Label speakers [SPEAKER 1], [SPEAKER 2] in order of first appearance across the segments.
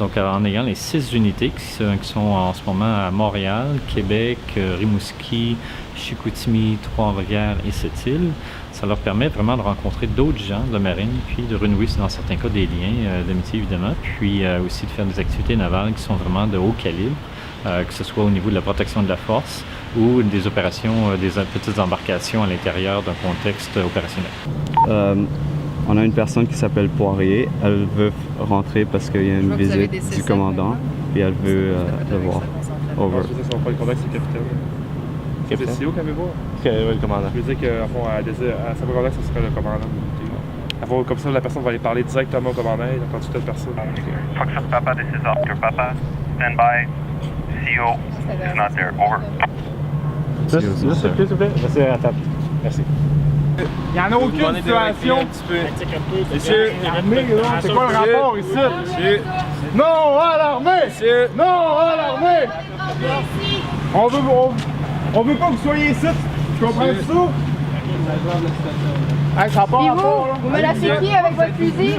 [SPEAKER 1] Donc en ayant les 6 unités qui sont en ce moment à Montréal, Québec, Rimouski, Chicoutimi, Trois-Rivières et Sept-Îles, ça leur permet vraiment de rencontrer d'autres gens de la marine, puis de renouer dans certains cas des liens d'amitié évidemment, puis aussi de faire des activités navales qui sont vraiment de haut calibre, que ce soit au niveau de la protection de la force ou des opérations, des petites embarcations à l'intérieur d'un contexte opérationnel.
[SPEAKER 2] On a une personne qui s'appelle Poirier. Elle veut rentrer parce qu'il y a une visite du commandant. Puis elle veut le voir. Over.
[SPEAKER 3] Je veux dire, si on prend le contact, c'est le capitaine. C'est CEO qu'elle veut voir?
[SPEAKER 4] Le commandant.
[SPEAKER 3] Je veux dire qu'à fond, elle désire, à sa contact, ce serait le commandant. À fond, comme ça, la personne va aller parler directement au commandant et quand tu telle personne.
[SPEAKER 5] Fox Papa, this is Oscar Papa. Stand by. CO is not there. Over.
[SPEAKER 4] Juste s'il vous plaît. Merci à la table. Merci.
[SPEAKER 6] Il n'y en a aucune situation. Monsieur, c'est quoi le rapport ici? Monsieur. Non à l'armée! Monsieur. Non à l'armée! On veut pas que vous soyez ici. Tu comprends ça? Hey, ça part
[SPEAKER 7] vous menacez qui avec votre fusil?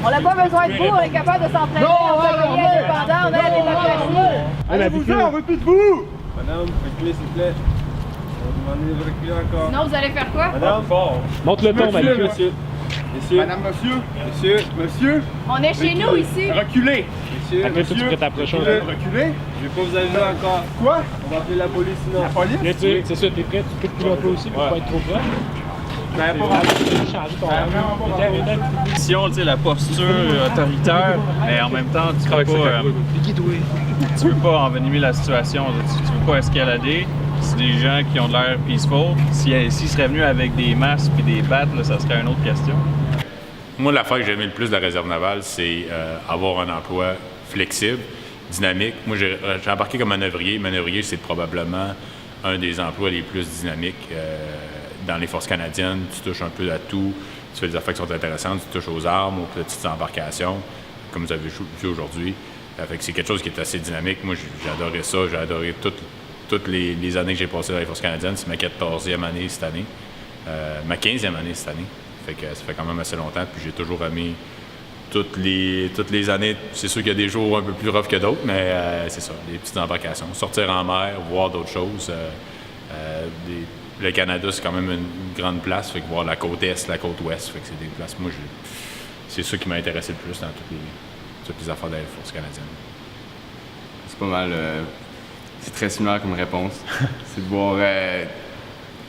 [SPEAKER 7] On n'a pas besoin de vous, on est capable de s'entraîner, on est un pays indépendant, on a la démocratie.
[SPEAKER 6] Allez-vous-en, on veut plus de vous!
[SPEAKER 8] Madame, reculez s'il vous plaît. On va demander de reculer encore.
[SPEAKER 7] Sinon, vous allez faire quoi?
[SPEAKER 8] Madame,
[SPEAKER 4] monte le ton, madame.
[SPEAKER 8] Monsieur. Monsieur.
[SPEAKER 6] Madame, monsieur.
[SPEAKER 8] Monsieur.
[SPEAKER 6] Monsieur.
[SPEAKER 7] On est chez nous ici.
[SPEAKER 6] Reculez.
[SPEAKER 8] Monsieur.
[SPEAKER 4] Après ça, tu peux t'approcher.
[SPEAKER 6] Reculez.
[SPEAKER 8] Je vais pas vous allumer encore.
[SPEAKER 6] Quoi?
[SPEAKER 8] On va appeler la police sinon.
[SPEAKER 6] La police?
[SPEAKER 4] C'est ça, t'es prêt? Tu peux te un peu aussi pour pas être trop proche.
[SPEAKER 9] La posture autoritaire, mais en même temps, tu peux pas envenimer la situation. Tu peux pas escalader. C'est des gens qui ont de l'air peaceful. S'ils seraient venus avec des masques et des battes, là, ça serait une autre question.
[SPEAKER 10] Moi, l'affaire que j'ai aimé le plus de la réserve navale, c'est avoir un emploi flexible, dynamique. Moi, j'ai embarqué comme manœuvrier. Manœuvrier, c'est probablement un des emplois les plus dynamiques dans les forces canadiennes. Tu touches un peu à tout. Tu fais des affaires qui sont intéressantes. Tu touches aux armes, aux petites embarcations, comme vous avez vu aujourd'hui. Fait que c'est quelque chose qui est assez dynamique. Moi, j'ai adoré ça. J'ai adoré toutes les années que j'ai passées dans les forces canadiennes. C'est ma 14e année cette année. Ma 15e année cette année. Fait que ça fait quand même assez longtemps. Puis j'ai toujours aimé toutes les années. C'est sûr qu'il y a des jours un peu plus rough que d'autres, mais c'est ça, des petites embarcations. Sortir en mer, voir d'autres choses. Le Canada, c'est quand même une grande place. Fait que voir la côte est, la côte ouest, fait que c'est des places. Moi, c'est ça qui m'a intéressé le plus dans toutes les affaires de la force canadienne.
[SPEAKER 2] C'est pas mal. C'est très similaire comme réponse. C'est de voir.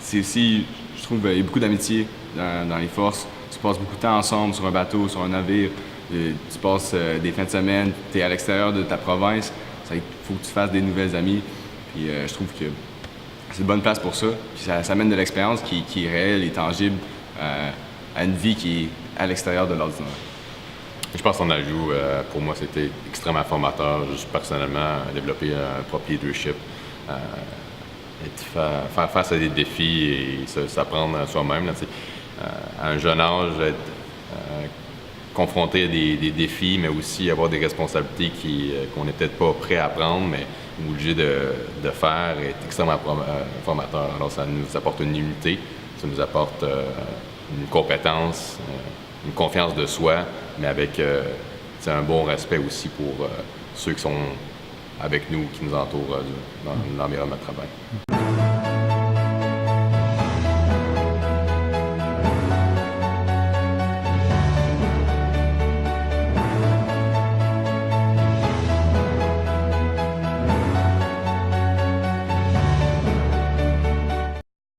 [SPEAKER 2] C'est aussi, je trouve, il y a beaucoup d'amitié dans les forces. Tu passes beaucoup de temps ensemble sur un bateau, sur un navire. Tu passes des fins de semaine, tu es à l'extérieur de ta province. Il faut que tu fasses des nouvelles amies. Puis je trouve que c'est une bonne place pour ça. Puis ça amène de l'expérience qui est réelle et tangible à une vie qui est à l'extérieur de l'ordinaire.
[SPEAKER 11] Je pense qu'en ajout, pour moi, c'était extrêmement formateur, juste personnellement, développer un propre leadership, faire face à des défis et s'apprendre à soi-même. À un jeune âge, être confronté à des défis, mais aussi avoir des responsabilités qu'on n'est peut-être pas prêt à prendre, mais obligé de faire, est extrêmement formateur. Alors, ça nous apporte une humilité, ça nous apporte une compétence, une confiance de soi, mais avec un bon respect aussi pour ceux qui sont avec nous, qui nous entourent dans l'environnement de travail.